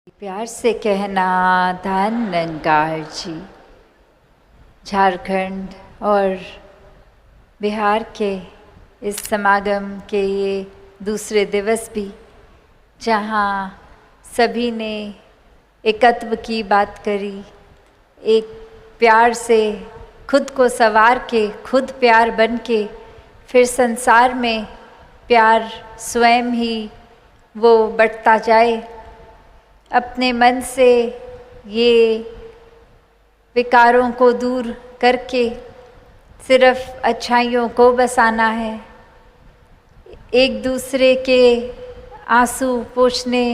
प्यार से कहना धन नंगार जी। झारखंड और बिहार के इस समागम के ये दूसरे दिवस भी, जहाँ सभी ने एकत्व की बात करी, एक प्यार से खुद को संवार के, खुद प्यार बन के, फिर संसार में प्यार स्वयं ही वो बढ़ता जाए। अपने मन से ये विकारों को दूर करके सिर्फ अच्छाइयों को बसाना है। एक दूसरे के आंसू पोंछने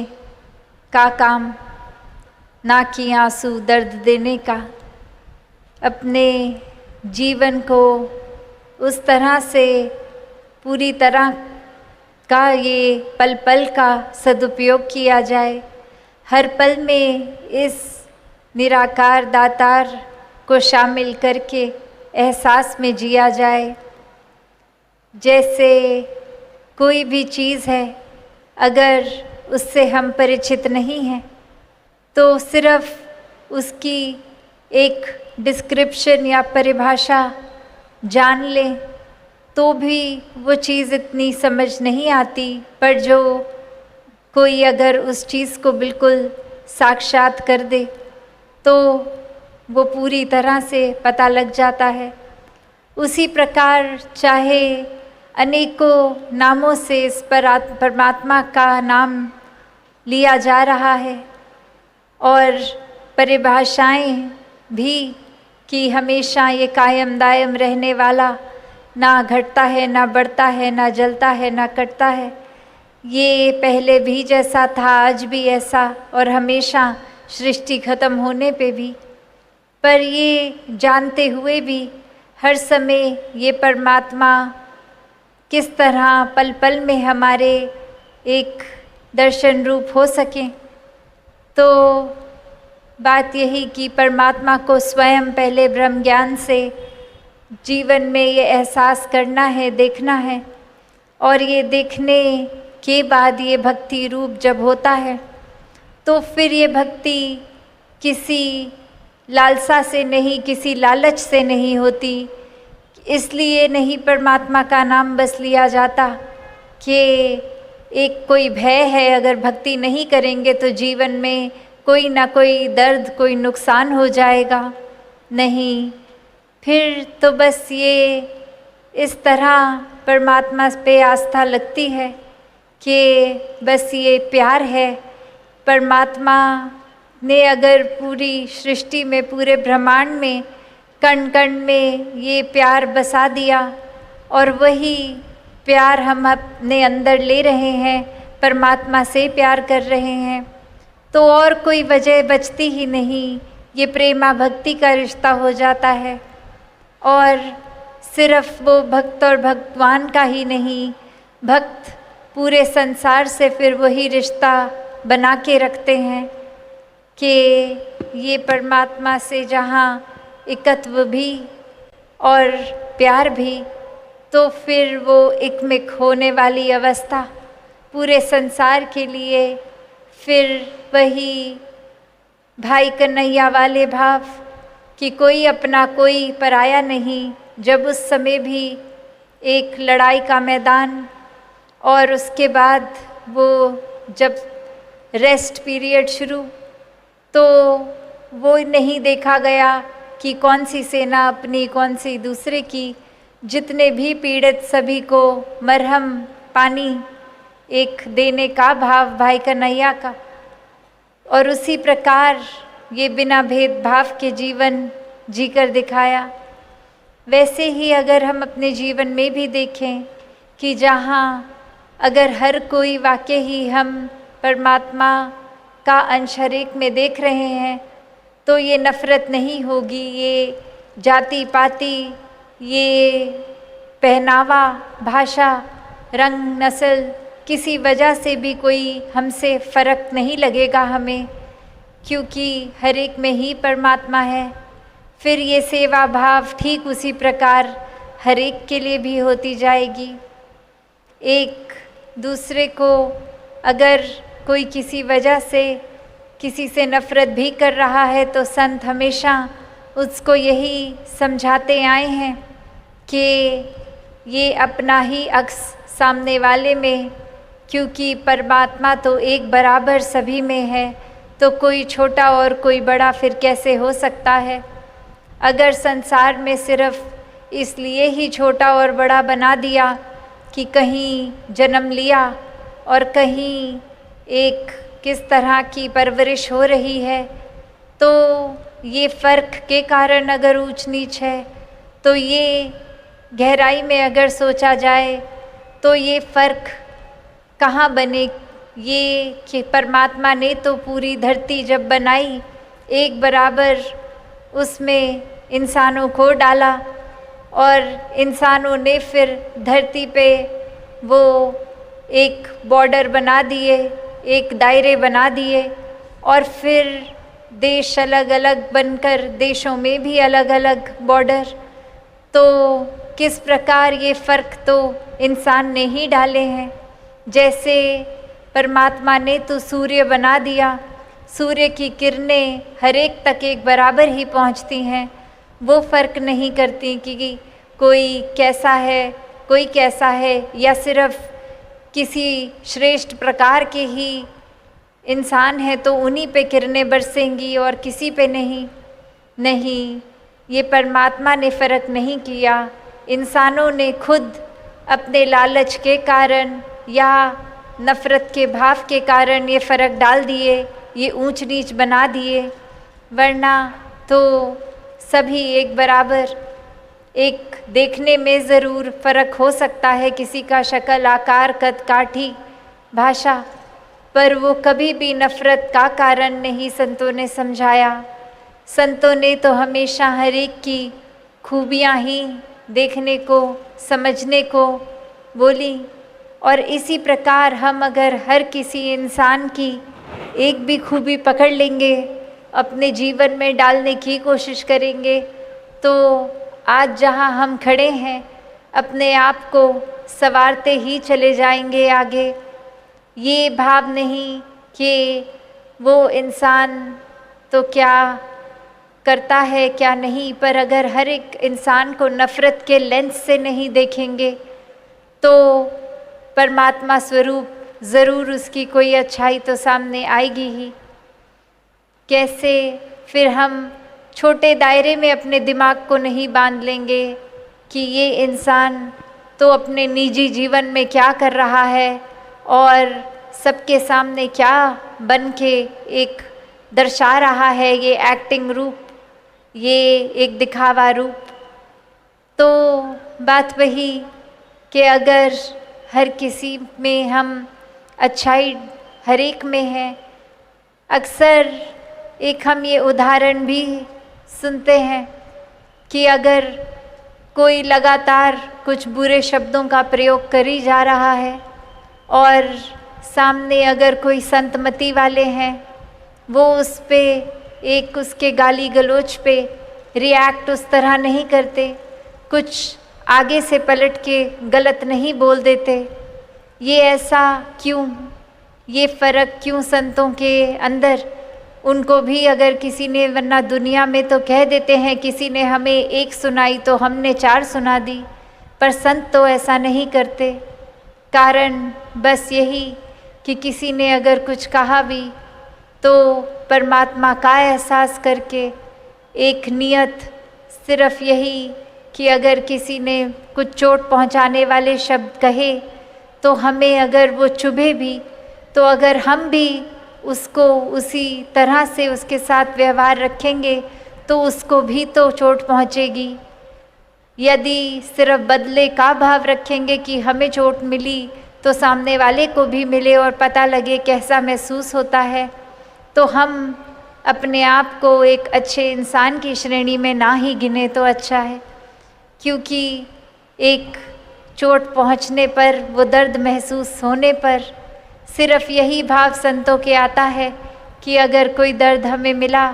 का काम, ना कि आंसू दर्द देने का। अपने जीवन को उस तरह से पूरी तरह का ये पल पल का सदुपयोग किया जाए। हर पल में इस निराकार दातार को शामिल करके एहसास में जिया जाए। जैसे कोई भी चीज़ है, अगर उससे हम परिचित नहीं हैं तो सिर्फ उसकी एक डिस्क्रिप्शन या परिभाषा जान लें तो भी वो चीज़ इतनी समझ नहीं आती। पर जो कोई अगर उस चीज़ को बिल्कुल साक्षात कर दे तो वो पूरी तरह से पता लग जाता है। उसी प्रकार चाहे अनेकों नामों से इस परमात्मा का नाम लिया जा रहा है और परिभाषाएं भी कि हमेशा ये कायम दायम रहने वाला, ना घटता है, ना बढ़ता है, ना जलता है, ना कटता है। ये पहले भी जैसा था, आज भी ऐसा, और हमेशा सृष्टि खत्म होने पे भी। पर ये जानते हुए भी हर समय ये परमात्मा किस तरह पल पल में हमारे एक दर्शन रूप हो सके। तो बात यही कि परमात्मा को स्वयं पहले ब्रह्म ज्ञान से जीवन में ये एहसास करना है, देखना है, और ये देखने के बाद ये भक्ति रूप जब होता है तो फिर ये भक्ति किसी लालसा से नहीं, किसी लालच से नहीं होती। इसलिए नहीं परमात्मा का नाम बस लिया जाता कि एक कोई भय है, अगर भक्ति नहीं करेंगे तो जीवन में कोई ना कोई दर्द, कोई नुकसान हो जाएगा। नहीं, फिर तो बस ये इस तरह परमात्मा पे आस्था लगती है कि बस ये प्यार है। परमात्मा ने अगर पूरी सृष्टि में, पूरे ब्रह्मांड में, कण कण में ये प्यार बसा दिया और वही प्यार हम अपने अंदर ले रहे हैं, परमात्मा से प्यार कर रहे हैं, तो और कोई वजह बचती ही नहीं। ये प्रेमा भक्ति का रिश्ता हो जाता है। और सिर्फ वो भक्त और भगवान का ही नहीं, भक्त पूरे संसार से फिर वही रिश्ता बना के रखते हैं कि ये परमात्मा से जहाँ एकत्व भी और प्यार भी, तो फिर वो एकमिक होने वाली अवस्था पूरे संसार के लिए फिर वही भाई कन्हैया वाले भाव कि कोई अपना कोई पराया नहीं। जब उस समय भी एक लड़ाई का मैदान, और उसके बाद वो जब रेस्ट पीरियड शुरू, तो वो नहीं देखा गया कि कौन सी सेना अपनी, कौन सी दूसरे की। जितने भी पीड़ित सभी को मरहम पानी एक देने का भाव भाई कन्हैया का। और उसी प्रकार ये बिना भेदभाव के जीवन जीकर दिखाया। वैसे ही अगर हम अपने जीवन में भी देखें कि जहाँ अगर हर कोई वाकई ही हम परमात्मा का अंश हर एक में देख रहे हैं तो ये नफ़रत नहीं होगी। ये जाति पाति, ये पहनावा, भाषा, रंग, नस्ल, किसी वजह से भी कोई हमसे फ़र्क नहीं लगेगा हमें, क्योंकि हर एक में ही परमात्मा है। फिर ये सेवा भाव ठीक उसी प्रकार हर एक के लिए भी होती जाएगी। एक दूसरे को अगर कोई किसी वजह से किसी से नफ़रत भी कर रहा है तो संत हमेशा उसको यही समझाते आए हैं कि ये अपना ही अक्स सामने वाले में, क्योंकि परमात्मा तो एक बराबर सभी में है, तो कोई छोटा और कोई बड़ा फिर कैसे हो सकता है। अगर संसार में सिर्फ इसलिए ही छोटा और बड़ा बना दिया कि कहीं जन्म लिया और कहीं एक किस तरह की परवरिश हो रही है, तो ये फ़र्क के कारण अगर ऊंच नीच है, तो ये गहराई में अगर सोचा जाए तो ये फ़र्क कहाँ बने। ये कि परमात्मा ने तो पूरी धरती जब बनाई एक बराबर उसमें इंसानों को डाला, और इंसानों ने फिर धरती पे वो एक बॉर्डर बना दिए, एक दायरे बना दिए, और फिर देश अलग अलग बनकर देशों में भी अलग अलग बॉर्डर। तो किस प्रकार ये फ़र्क तो इंसान ने ही डाले हैं। जैसे परमात्मा ने तो सूर्य बना दिया, सूर्य की किरणें हर एक तक एक बराबर ही पहुंचती हैं, वो फ़र्क नहीं करती कि कोई कैसा है कोई कैसा है, या सिर्फ किसी श्रेष्ठ प्रकार के ही इंसान है तो उन्हीं पे किरणें बरसेंगी और किसी पे नहीं। ये परमात्मा ने फ़र्क नहीं किया, इंसानों ने खुद अपने लालच के कारण या नफ़रत के भाव के कारण ये फ़र्क डाल दिए, ये ऊंच नीच बना दिए। वरना तो सभी एक बराबर, एक देखने में ज़रूर फ़र्क हो सकता है, किसी का शक्ल आकार कद काठी भाषा, पर वो कभी भी नफ़रत का कारण नहीं संतों ने समझाया। संतों ने तो हमेशा हर एक की खूबियाँ ही देखने को समझने को बोली, और इसी प्रकार हम अगर हर किसी इंसान की एक भी खूबी पकड़ लेंगे, अपने जीवन में डालने की कोशिश करेंगे, तो आज जहाँ हम खड़े हैं अपने आप को संवारते ही चले जाएंगे आगे। ये भाव नहीं कि वो इंसान तो क्या करता है क्या नहीं, पर अगर हर एक इंसान को नफ़रत के लेंस से नहीं देखेंगे तो परमात्मा स्वरूप ज़रूर उसकी कोई अच्छाई तो सामने आएगी ही। कैसे फिर हम छोटे दायरे में अपने दिमाग को नहीं बांध लेंगे कि ये इंसान तो अपने निजी जीवन में क्या कर रहा है और सबके सामने क्या बन के एक दर्शा रहा है, ये एक्टिंग रूप, ये एक दिखावा रूप। तो बात वही कि अगर हर किसी में हम अच्छाई हर एक में है। अक्सर एक हम ये उदाहरण भी सुनते हैं कि अगर कोई लगातार कुछ बुरे शब्दों का प्रयोग कर ही जा रहा है और सामने अगर कोई संतमति वाले हैं, वो उस पे एक उसके गाली गलौज पे रिएक्ट उस तरह नहीं करते, कुछ आगे से पलट के गलत नहीं बोल देते। ये ऐसा क्यों, ये फ़र्क क्यों संतों के अंदर? उनको भी अगर किसी ने, वरना दुनिया में तो कह देते हैं किसी ने हमें एक सुनाई तो हमने 4 सुना दी, पर संत तो ऐसा नहीं करते। कारण बस यही कि किसी ने अगर कुछ कहा भी तो परमात्मा का एहसास करके एक नियत सिर्फ यही कि अगर किसी ने कुछ चोट पहुंचाने वाले शब्द कहे तो हमें अगर वो चुभे भी, तो अगर हम भी उसको उसी तरह से उसके साथ व्यवहार रखेंगे तो उसको भी तो चोट पहुंचेगी। यदि सिर्फ बदले का भाव रखेंगे कि हमें चोट मिली तो सामने वाले को भी मिले और पता लगे कैसा महसूस होता है, तो हम अपने आप को एक अच्छे इंसान की श्रेणी में ना ही गिने तो अच्छा है। क्योंकि एक चोट पहुंचने पर, वो दर्द महसूस होने पर सिर्फ यही भाव संतों के आता है कि अगर कोई दर्द हमें मिला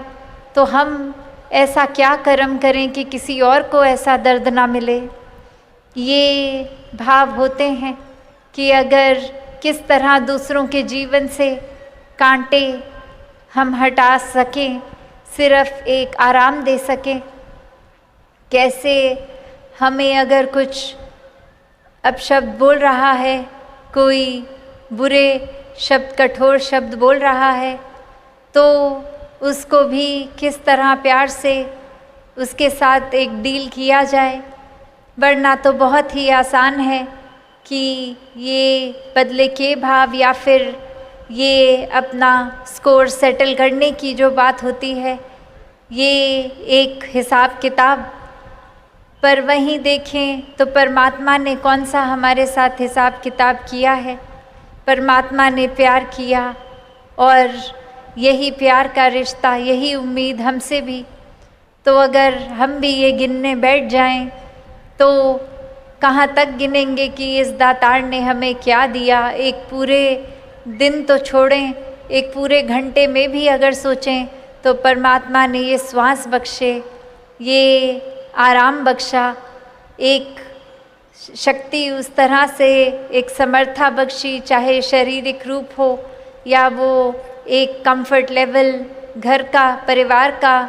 तो हम ऐसा क्या कर्म करें कि किसी और को ऐसा दर्द ना मिले। ये भाव होते हैं कि अगर किस तरह दूसरों के जीवन से कांटे हम हटा सकें, सिर्फ एक आराम दे सकें। कैसे हमें अगर कुछ अपशब्द बोल रहा है, कोई बुरे शब्द, कठोर शब्द बोल रहा है, तो उसको भी किस तरह प्यार से उसके साथ एक डील किया जाए। वरना तो बहुत ही आसान है कि ये बदले के भाव या फिर ये अपना स्कोर सेटल करने की जो बात होती है, ये एक हिसाब किताब। पर वहीं देखें तो परमात्मा ने कौन सा हमारे साथ हिसाब किताब किया है। परमात्मा ने प्यार किया और यही प्यार का रिश्ता, यही उम्मीद हमसे भी। तो अगर हम भी ये गिनने बैठ जाएं तो कहाँ तक गिनेंगे कि इस दातार ने हमें क्या दिया। एक पूरे दिन तो छोड़ें, एक पूरे घंटे में भी अगर सोचें तो परमात्मा ने ये श्वास बख्शे, ये आराम बख्शा, एक शक्ति उस तरह से एक समर्था बख्शी, चाहे शारीरिक रूप हो या वो एक कंफर्ट लेवल घर का, परिवार का,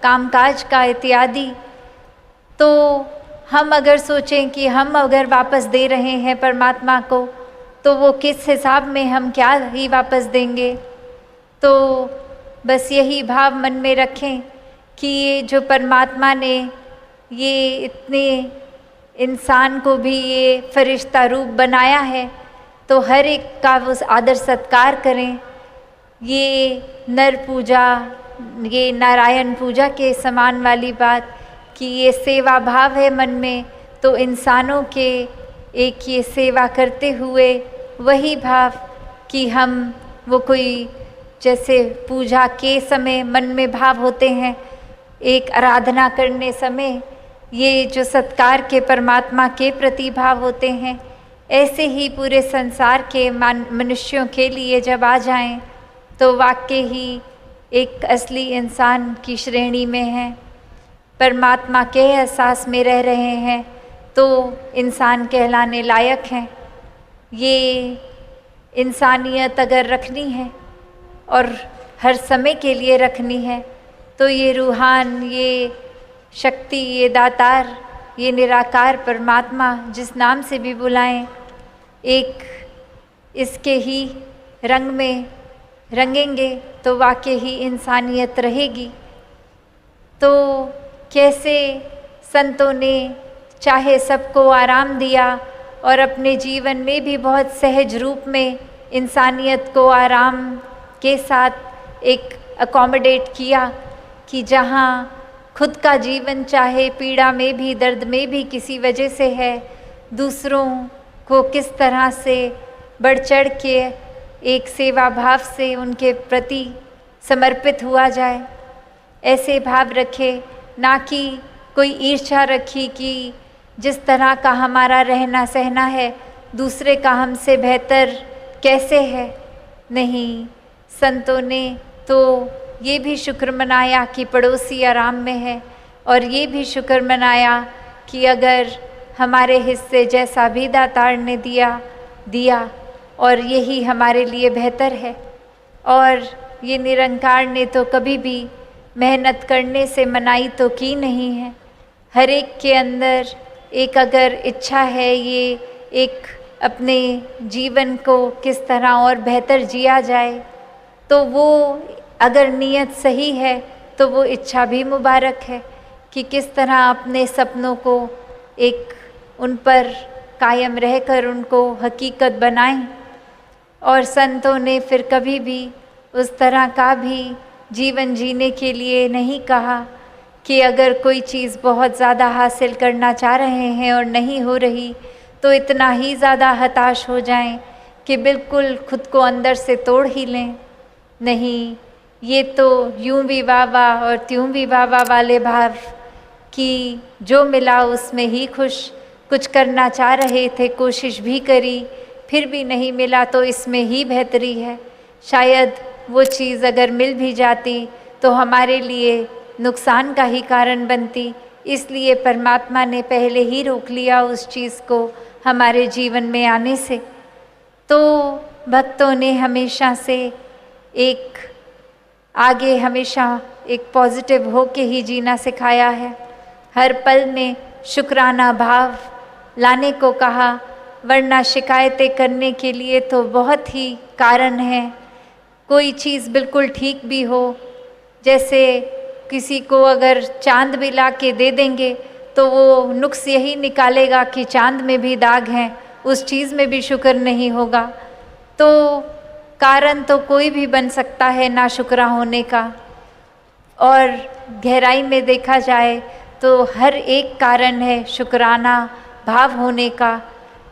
कामकाज का इत्यादि। तो हम अगर सोचें कि हम अगर वापस दे रहे हैं परमात्मा को, तो वो किस हिसाब में हम क्या ही वापस देंगे। तो बस यही भाव मन में रखें कि ये जो परमात्मा ने ये इतने इंसान को भी ये फरिश्ता रूप बनाया है, तो हर एक का वो आदर सत्कार करें। ये नर पूजा, ये नारायण पूजा के समान वाली बात कि ये सेवा भाव है मन में, तो इंसानों के एक ये सेवा करते हुए वही भाव कि हम वो कोई जैसे पूजा के समय मन में भाव होते हैं, एक आराधना करने समय ये जो सत्कार के परमात्मा के प्रति भाव होते हैं, ऐसे ही पूरे संसार के मनुष्यों के लिए जब आ जाएं तो वाकई ही एक असली इंसान की श्रेणी में हैं, परमात्मा के एहसास में रह रहे हैं, तो इंसान कहलाने लायक हैं। ये इंसानियत अगर रखनी है और हर समय के लिए रखनी है, तो ये रूहान, ये शक्ति, ये दातार, ये निराकार परमात्मा जिस नाम से भी बुलाएं, एक इसके ही रंग में रंगेंगे तो वाकई ही इंसानियत रहेगी। तो कैसे संतों ने चाहे सबको आराम दिया और अपने जीवन में भी बहुत सहज रूप में इंसानियत को आराम के साथ एक अकोमोडेट किया कि जहाँ खुद का जीवन चाहे पीड़ा में भी, दर्द में भी किसी वजह से है, दूसरों को किस तरह से बढ़ चढ़ के एक सेवा भाव से उनके प्रति समर्पित हुआ जाए। ऐसे भाव रखे, ना कि कोई ईर्ष्या रखी कि जिस तरह का हमारा रहना सहना है दूसरे का हमसे बेहतर कैसे है। नहीं, संतों ने तो ये भी शुक्र मनाया कि पड़ोसी आराम में है, और ये भी शुक्र मनाया कि अगर हमारे हिस्से जैसा भी दातार ने दिया और यही हमारे लिए बेहतर है। और ये निरंकार ने तो कभी भी मेहनत करने से मनाही तो की नहीं है। हर एक के अंदर एक अगर इच्छा है, ये एक अपने जीवन को किस तरह और बेहतर जिया जाए, तो वो अगर नीयत सही है तो वो इच्छा भी मुबारक है कि किस तरह अपने सपनों को एक उन पर कायम रहकर उनको हकीकत बनाएं। और संतों ने फिर कभी भी उस तरह का भी जीवन जीने के लिए नहीं कहा कि अगर कोई चीज़ बहुत ज़्यादा हासिल करना चाह रहे हैं और नहीं हो रही तो इतना ही ज़्यादा हताश हो जाएं कि बिल्कुल खुद को अंदर से तोड़ ही लें। नहीं, ये तो यूं भी वाह और त्यों भी वाह वाले भाव कि जो मिला उसमें ही खुश। कुछ करना चाह रहे थे, कोशिश भी करी, फिर भी नहीं मिला तो इसमें ही बेहतरी है। शायद वो चीज़ अगर मिल भी जाती तो हमारे लिए नुकसान का ही कारण बनती, इसलिए परमात्मा ने पहले ही रोक लिया उस चीज़ को हमारे जीवन में आने से। तो भक्तों ने हमेशा से एक आगे हमेशा एक पॉजिटिव होके ही जीना सिखाया है। हर पल में शुक्राना भाव लाने को कहा, वरना शिकायतें करने के लिए तो बहुत ही कारण हैं। कोई चीज़ बिल्कुल ठीक भी हो, जैसे किसी को अगर चांद भी ला के दे देंगे तो वो नुक्स यही निकालेगा कि चांद में भी दाग हैं, उस चीज़ में भी शुक्र नहीं होगा। तो कारण तो कोई भी बन सकता है नाशुक्रा होने का, और गहराई में देखा जाए तो हर एक कारण है शुक्राना भाव होने का,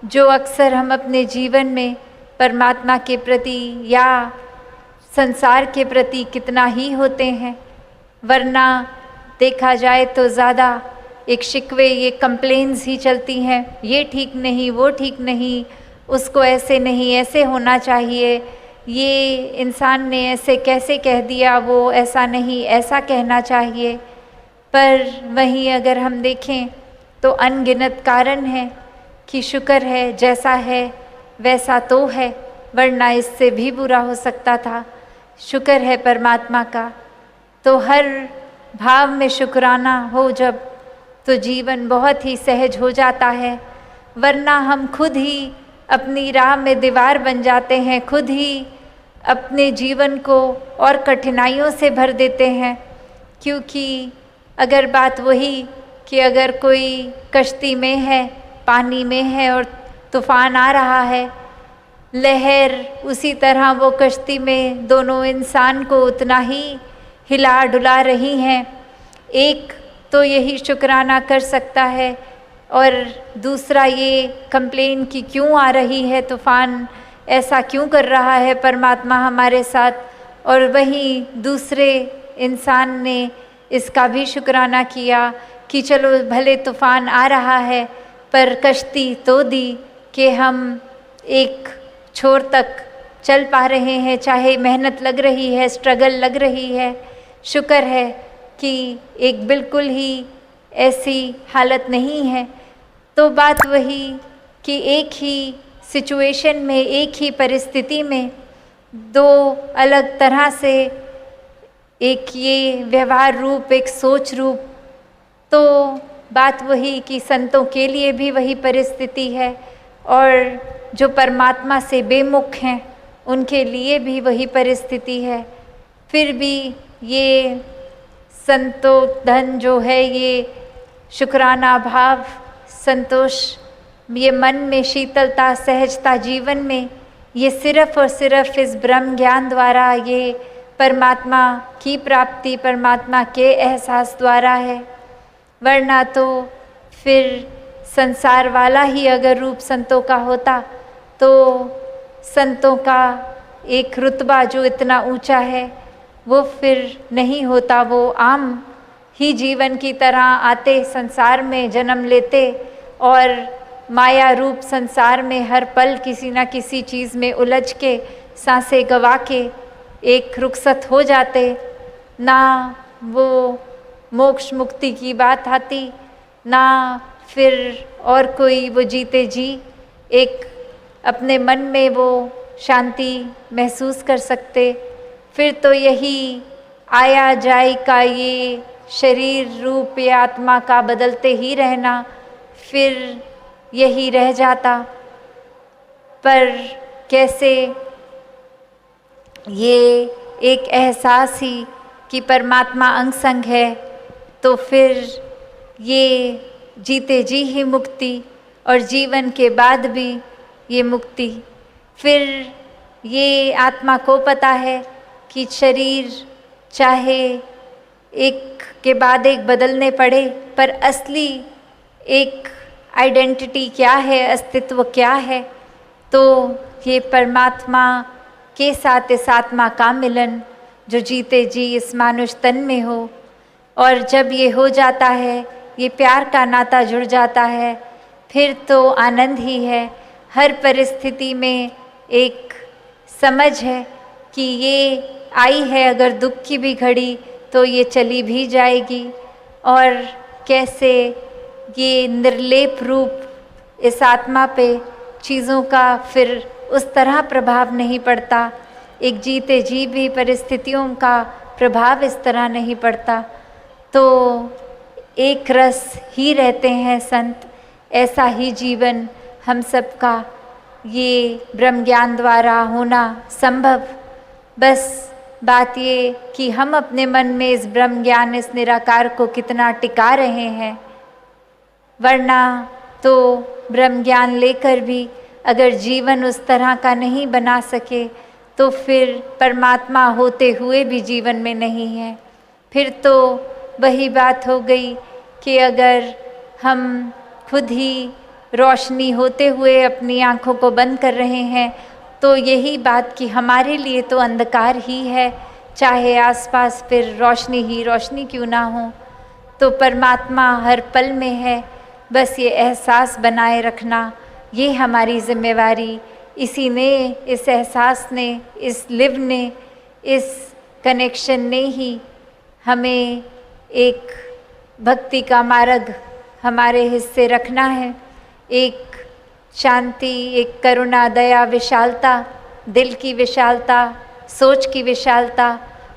जो अक्सर हम अपने जीवन में परमात्मा के प्रति या संसार के प्रति कितना ही होते हैं। वरना देखा जाए तो ज़्यादा एक शिकवे, ये कंप्लेंट्स ही चलती हैं, ये ठीक नहीं, वो ठीक नहीं, उसको ऐसे नहीं ऐसे होना चाहिए, ये इंसान ने ऐसे कैसे कह दिया, वो ऐसा नहीं ऐसा कहना चाहिए। पर वहीं अगर हम देखें तो अनगिनत कारण हैं कि शुक्र है, जैसा है वैसा तो है, वरना इससे भी बुरा हो सकता था। शुक्र है परमात्मा का। तो हर भाव में शुक्राना हो जब, तो जीवन बहुत ही सहज हो जाता है। वरना हम खुद ही अपनी राह में दीवार बन जाते हैं, खुद ही अपने जीवन को और कठिनाइयों से भर देते हैं। क्योंकि अगर बात वही कि अगर कोई कश्ती में है, पानी में है और तूफान आ रहा है, लहर उसी तरह वो कश्ती में दोनों इंसान को उतना ही हिला डुला रही हैं। एक तो यही शुक्राना कर सकता है और दूसरा ये कंप्लेन कि क्यों आ रही है तूफान, ऐसा क्यों कर रहा है परमात्मा हमारे साथ। और वहीं दूसरे इंसान ने इसका भी शुक्राना किया कि चलो भले तूफान आ रहा है पर कश्ती तो दी कि हम एक छोर तक चल पा रहे हैं, चाहे मेहनत लग रही है, स्ट्रगल लग रही है। शुक्र है कि एक बिल्कुल ही ऐसी हालत नहीं है। तो बात वही कि एक ही सिचुएशन में, एक ही परिस्थिति में दो अलग तरह से एक ये व्यवहार रूप, एक सोच रूप। तो बात वही कि संतों के लिए भी वही परिस्थिति है और जो परमात्मा से बेमुख हैं उनके लिए भी वही परिस्थिति है। फिर भी ये संतोधन जो है, ये शुक्राना भाव, संतोष, ये मन में शीतलता, सहजता जीवन में, ये सिर्फ़ और सिर्फ इस ब्रह्म ज्ञान द्वारा, ये परमात्मा की प्राप्ति, परमात्मा के एहसास द्वारा है। वरना तो फिर संसार वाला ही अगर रूप संतों का होता तो संतों का एक रुतबा जो इतना ऊंचा है वो फिर नहीं होता। वो आम ही जीवन की तरह आते, संसार में जन्म लेते और माया रूप संसार में हर पल किसी न किसी चीज़ में उलझ के, सांसें गवा के एक रुखसत हो जाते। ना वो मोक्ष मुक्ति की बात आती, ना फिर और कोई वो जीते जी एक अपने मन में वो शांति महसूस कर सकते। फिर तो यही आया जाए का ये शरीर रूप या आत्मा का बदलते ही रहना, फिर यही रह जाता। पर कैसे ये एक एहसास ही कि परमात्मा अंग संग है, तो फिर ये जीते जी ही मुक्ति और जीवन के बाद भी ये मुक्ति। फिर ये आत्मा को पता है कि शरीर चाहे एक के बाद एक बदलने पड़े, पर असली एक आइडेंटिटी क्या है, अस्तित्व क्या है, तो ये परमात्मा के साथ इस आत्मा का मिलन जो जीते जी इस मानुष तन में हो। और जब ये हो जाता है, ये प्यार का नाता जुड़ जाता है, फिर तो आनंद ही है। हर परिस्थिति में एक समझ है कि ये आई है अगर दुख की भी घड़ी तो ये चली भी जाएगी। और कैसे ये निर्लेप रूप इस आत्मा पे चीज़ों का फिर उस तरह प्रभाव नहीं पड़ता। एक जीते जी भी परिस्थितियों का प्रभाव इस तरह नहीं पड़ता, तो एक रस ही रहते हैं संत। ऐसा ही जीवन हम सबका ये ब्रह्म ज्ञान द्वारा होना संभव। बस बात ये कि हम अपने मन में इस ब्रह्म ज्ञान, इस निराकार को कितना टिका रहे हैं। वरना तो ब्रह्म ज्ञान लेकर भी अगर जीवन उस तरह का नहीं बना सके तो फिर परमात्मा होते हुए भी जीवन में नहीं है। फिर तो वही बात हो गई कि अगर हम खुद ही रोशनी होते हुए अपनी आँखों को बंद कर रहे हैं तो यही बात कि हमारे लिए तो अंधकार ही है, चाहे आसपास फिर रोशनी ही रोशनी क्यों ना हो। तो परमात्मा हर पल में है, बस ये एहसास बनाए रखना ये हमारी जिम्मेवारी। इसी ने, इस एहसास ने, इस लिव ने, इस कनेक्शन ने ही हमें एक भक्ति का मार्ग हमारे हिस्से रखना है। एक शांति, एक करुणा, दया, विशालता, दिल की विशालता, सोच की विशालता,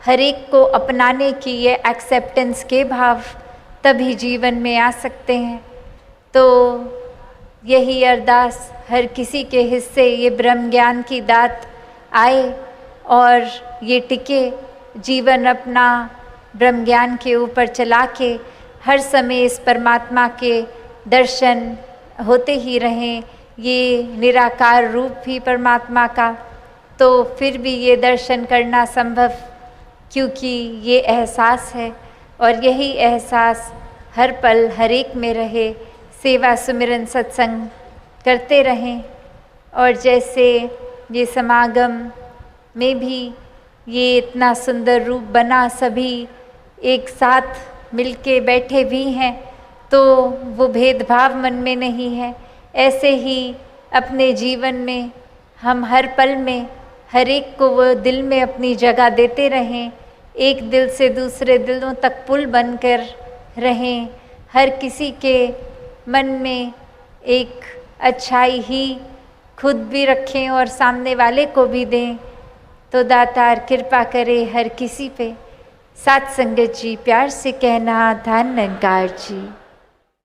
हर एक को अपनाने की ये एक्सेप्टेंस के भाव तभी जीवन में आ सकते हैं। तो यही अरदास हर किसी के हिस्से ये ब्रह्म ज्ञान की दात आए और ये टिके, जीवन अपना ब्रह्म ज्ञान के ऊपर चला के हर समय इस परमात्मा के दर्शन होते ही रहें। ये निराकार रूप भी परमात्मा का, तो फिर भी ये दर्शन करना संभव, क्योंकि ये एहसास है और यही एहसास हर पल हर एक में रहे। सेवा, सुमिरन, सत्संग करते रहें। और जैसे ये समागम में भी ये इतना सुंदर रूप बना, सभी एक साथ मिलके बैठे भी हैं, तो वो भेदभाव मन में नहीं है। ऐसे ही अपने जीवन में हम हर पल में हर एक को वो दिल में अपनी जगह देते रहें, एक दिल से दूसरे दिलों तक पुल बनकर रहें। हर किसी के मन में एक अच्छाई ही खुद भी रखें और सामने वाले को भी दें। तो दातार कृपा करे हर किसी पे। साथ संगत जी प्यार से कहना, धन निरंकार जी।